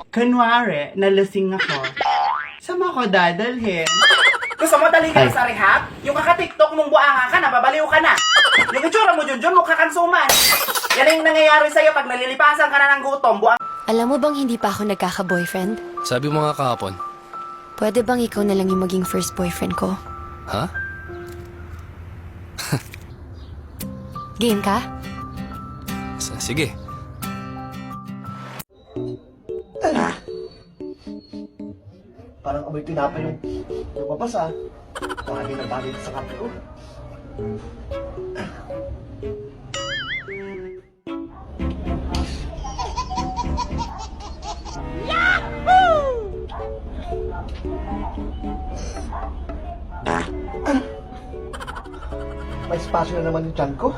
Kunwari, nalasing ako. Saan mo ako dadalhin? Gusto mo dali ka na sa rehab? Yung kaka-tiktok mong buanga ka na, babaliw ka na. Yung itsura mo, Junjun, mukha kang suman. Yan yung nangyayari sa'yo pag nalilipasan ka na ng gutom, buang... Alam mo bang hindi pa ako nagkaka-boyfriend? Sabi mo nga kahapon. Pwede bang ikaw na lang yung maging first boyfriend ko? Ha? Game ka? Sige. Parang amoy tinapay yung lumabas ah. Bagay na bagay sa kape ko. May spasyo na naman yung tiyan ko.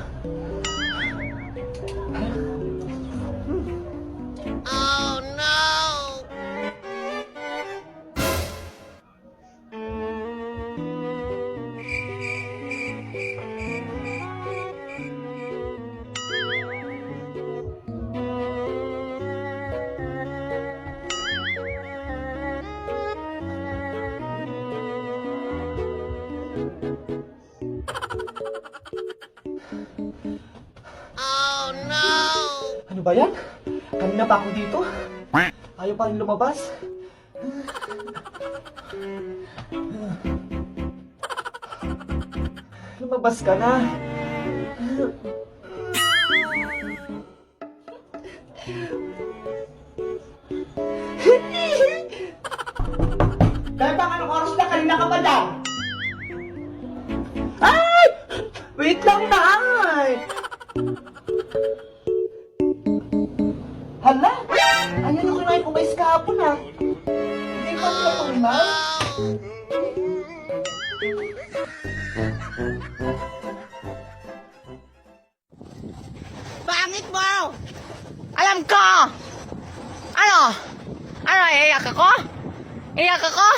Ano ba yan? Kanina pa ako dito. Ayaw pa rin lumabas. Lumabas ka na. Dahil bang anong oras na kanina ka pa dyan? Ay! Wait lang na ay! Hala! Ayan ako na yung umayos kahapon ha. Hindi pa nila tumaw. Pangit mo! Alam ko! Ano? Ano, iiyak ako? Iiyak ako?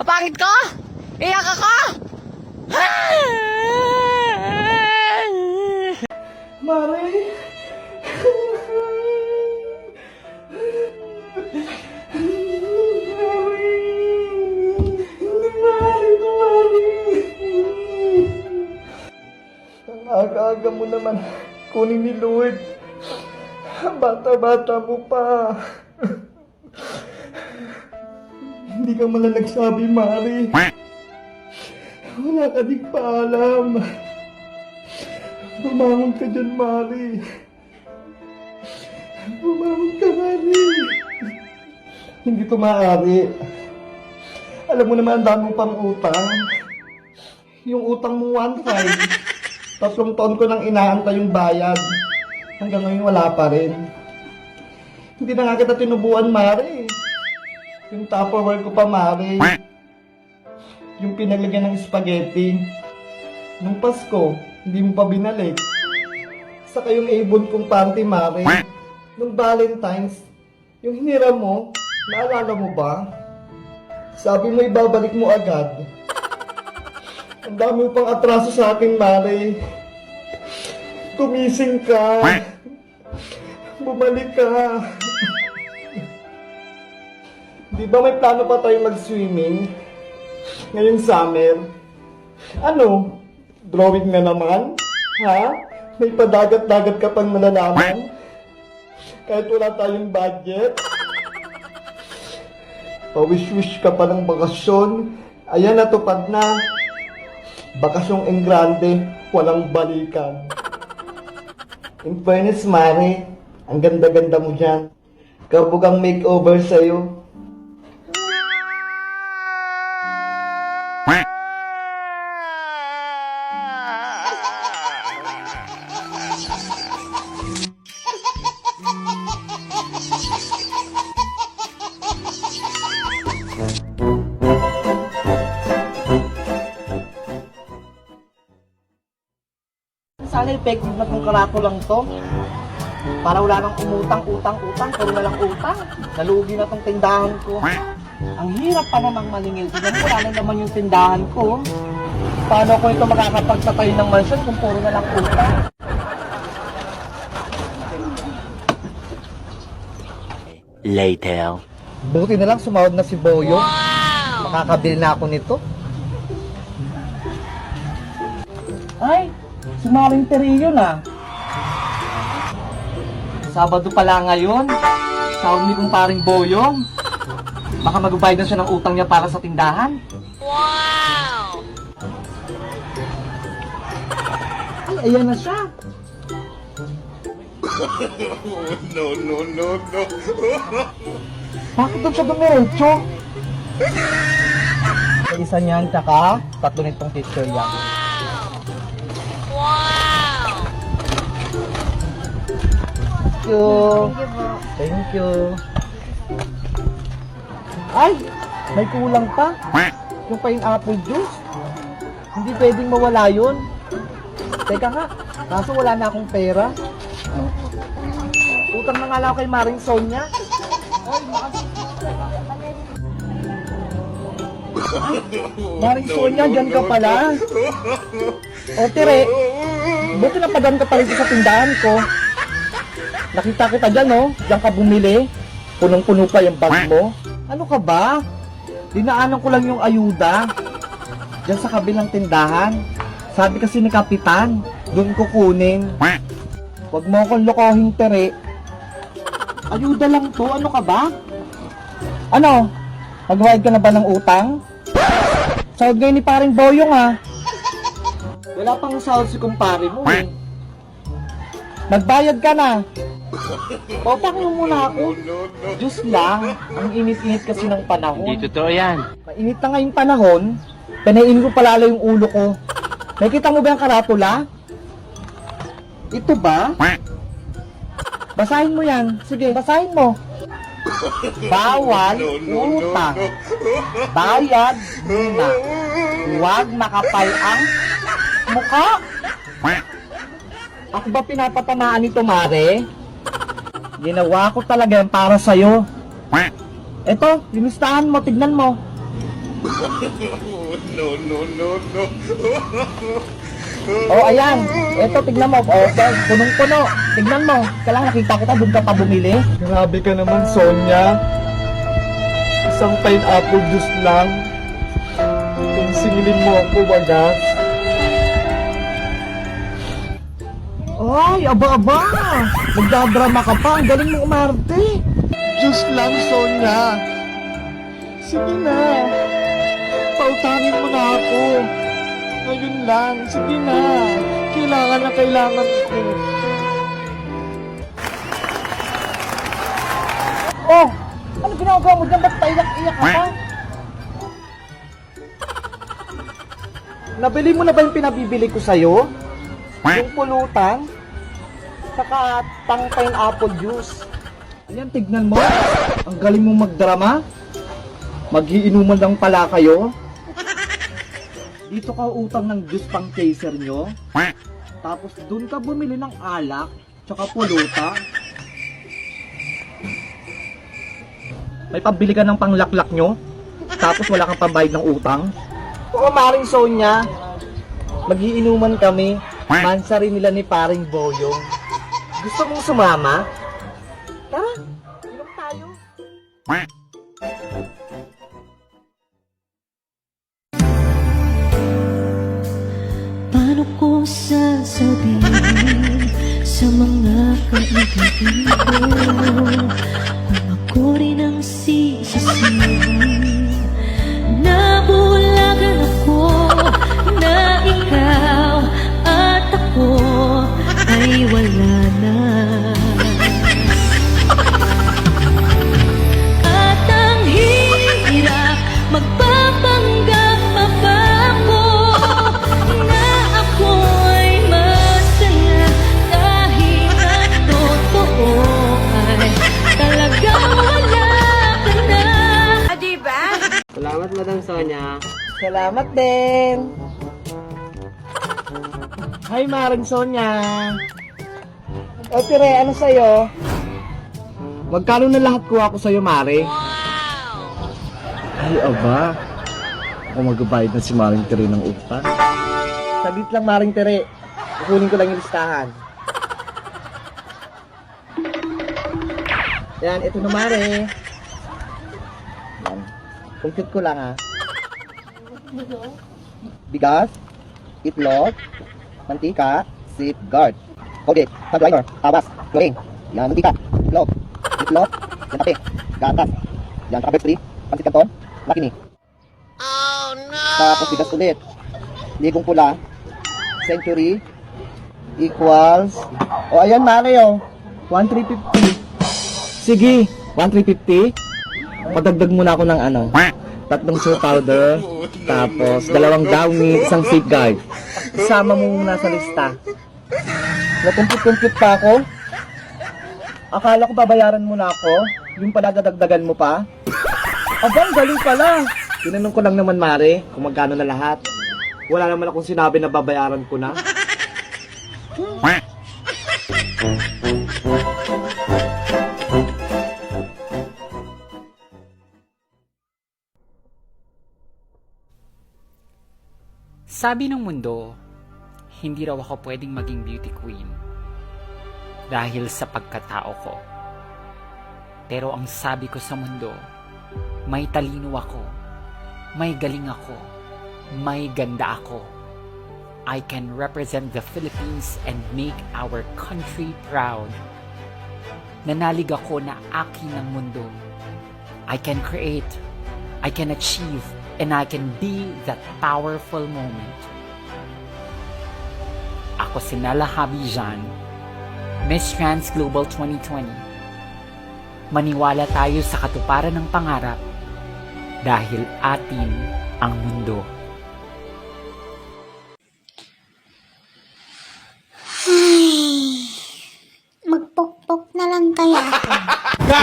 Pangit ko? Iiyak ako? Mare! Ang aga-aga mo naman kunin ni Lord. Bata-bata mo pa. Hindi ka man lang nagsabi, Mare. Wala ka ding paalam. Bumangon ka dyan, Mare. Bumangon ka, Mare. Hindi to maaari. Alam mo naman, ang dami mo pang utang. Yung utang mo 1.5. 3 taon ko nang inaantay yung bayad. Hanggang ngayon wala pa rin. Hindi na nga kita tinubuan, Mare. Yung Tupperware ko pa, Mare. Yung pinaglagyan ng spaghetti. Nung Pasko, hindi mo pa binalik. Saka yung ibon kong panty, Mare. Nung Valentine's, yung hiniram mo, naalala mo ba? Sabi mo ibabalik mo agad. Ang dami mo pang atraso sa akin, Mare. Tumising ka. Bumalik ka. Di ba may plano pa tayong mag-swimming? Ngayong summer? Ano? Drawing na naman? Ha? May padagat-dagat ka pang malalaman? Kahit wala tayong budget? Pawish-wish ka pa ng bakasyon? Ayan, natupad na. Bakasyong Engrande, walang balikan. In fairness, Mare, ang ganda-ganda mo dyan. Kabugang makeover sa'yo. Sana effective na tong karato lang to. Para wala nang utang, puro na lang utang. Nalugi na tong tindahan ko. Ang hirap pa namang maningil. Tignan mo, wala na naman yung tindahan ko. Paano ko ito makakapagtatay ng mansyon kung puro na lang utang? Later. Buti na lang sumahod na si Boyong. Makakabili na ako nito. Ay, si Maring Teri yun ah. Sabado pala ngayon. Sahod ni kong paring Boyong. Baka magbabayad na siya ng utang niya para sa tindahan. Wow! Ay, ayan na siya. No. Bakit doon siya dumiretso? Sa isa niyan, tsaka tatlo nitong teacher yan. Thank you. Thank you. Ay! May kulang pa. Yung pineapple juice. Hindi pwedeng mawala yun. Teka nga, kaso wala na akong pera. Utang na nga lang ako kay Maring Sonia. Maring Sonia, dyan ka pala. O Tere, buti na padan ka pa rin sa tindahan ko. Nakita kita dyan, no? Diyan ka bumili. Punong-puno pa yung bag mo. Ano ka ba? Dinaanan ko lang yung ayuda. Diyan sa kabilang tindahan. Sabi kasi ni Kapitan, doon ko kunin. Huwag mo akong lokohin, Tere. Ayuda lang to. Ano ka ba? Ano? Magbayad ka na ba ng utang? Sahod ngayon ni paring Boyong, ha? Wala pang sahod si kumpare mo, eh. Magbayad ka na. Pautang mo muna ako. Diyos lang, ang init-init kasi ng panahon. Hindi totoo yan. Mainit na ngayong panahon, panainin ko palala yung ulo ko. Nakita mo ba yung karatula? Ito ba? Basahin mo yan. Sige, basahin mo. Bawal utang. Bayad muna. Huwag makapal ang mukha. Ako ba pinapatamaan nito, Mare? Ginawa ko talaga yan para sa'yo. Eto, linustahan mo, tignan mo. Oh, ayan. Eto, tignan mo. Oh, punong-puno. Tignan mo. Kailangan nakita kita, doon ka pa bumili. Grabe ka naman, Sonia. Isang pineapple juice lang. Kung singilin mo ako, wagas. Ay, aba-aba! Magdadrama ka pa, ang galing mo umarte. Diyos lang, Sonia. Sige na. Pautangin mo na ako. Ngayon lang, sige na. Kailangan na kailangan ko. Oh! Ano ginagawa mo dyan? Ba't paiyak-iyak ka pa? Nabili mo na ba yung pinabibili ko sa'yo? Yung pulutan, saka tang pineapple juice. Ayan, tignan mo. Ang galing mong magdrama. Magiinuman lang pala kayo. Dito ka utang ng juice pang chaser nyo. Tapos dun ka bumili ng alak, tsaka pulutan. May pambili ka ng panglaklak nyo. Tapos wala kang pambayad ng utang. Oo, Maring Sonia. Magiinuman kami. Mansari nila ni paring Boyong. Gusto mong sumama? Tara, inom tayo. Paano ko sasabihin sa mga kaibigan ko kung ako rin ang sisisihin? Nabulagan ako na ikaw at ako ay wala na. At ang hirap magpapanggap pa ba ako na ako ay masaya kahit ang totoo ay talagang wala ka na. Diba? Salamat, Madam Sonia. Salamat din. Hi, Maring Sonia. O, Tire, ano sa'yo? Magkano na lahat kuha ko sa'yo, Mare? Ay, aba. Ako magbabayad na si Maring Tire ng utang. Saglit lang, Maring Tire. Kukunin ko lang yung listahan. Yan, ito na, Mare. Yan. Compute ko lang ha. Bigas, itlog, mantika, safeguard. Okay, tag driver, awas, chlorine. Yan, mantika, itlog, yan kape, gatas. Yan, saka free, pansit canton, lakini. Oh no! Tapos bigas ulit. Ligong pula, century, equals, ayan mare 1,350. Sige, 1,350. Padagdag muna ako ng 3 soap powder, tapos 2 downy, 1 safeguard. Isama mo muna sa lista. Nakumpute-compute pa ako. Akala ko babayaran mo na ako, yung pala dadagdagan mo pa. Abang, galing pala. Tinanong ko lang naman, Mare, kung magkano na lahat. Wala naman akong sinabi na babayaran ko na. Sabi ng mundo, hindi raw ako pwedeng maging beauty queen dahil sa pagkatao ko. Pero ang sabi ko sa mundo, may talino ako, may galing ako, may ganda ako. I can represent the Philippines and make our country proud. Nanalig ako na akin ang mundo. I can create, I can achieve, and I can be that powerful moment. Ako si Nella Habijan, Miss Trans Global 2020. Maniwala tayo sa katuparan ng pangarap dahil atin ang mundo. Magpokpok na lang kaya ako.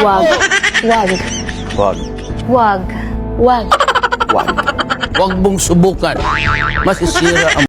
Wag. Wag. Wag. Wag. Wag. Wag. Wag mong subukan. Masisira ang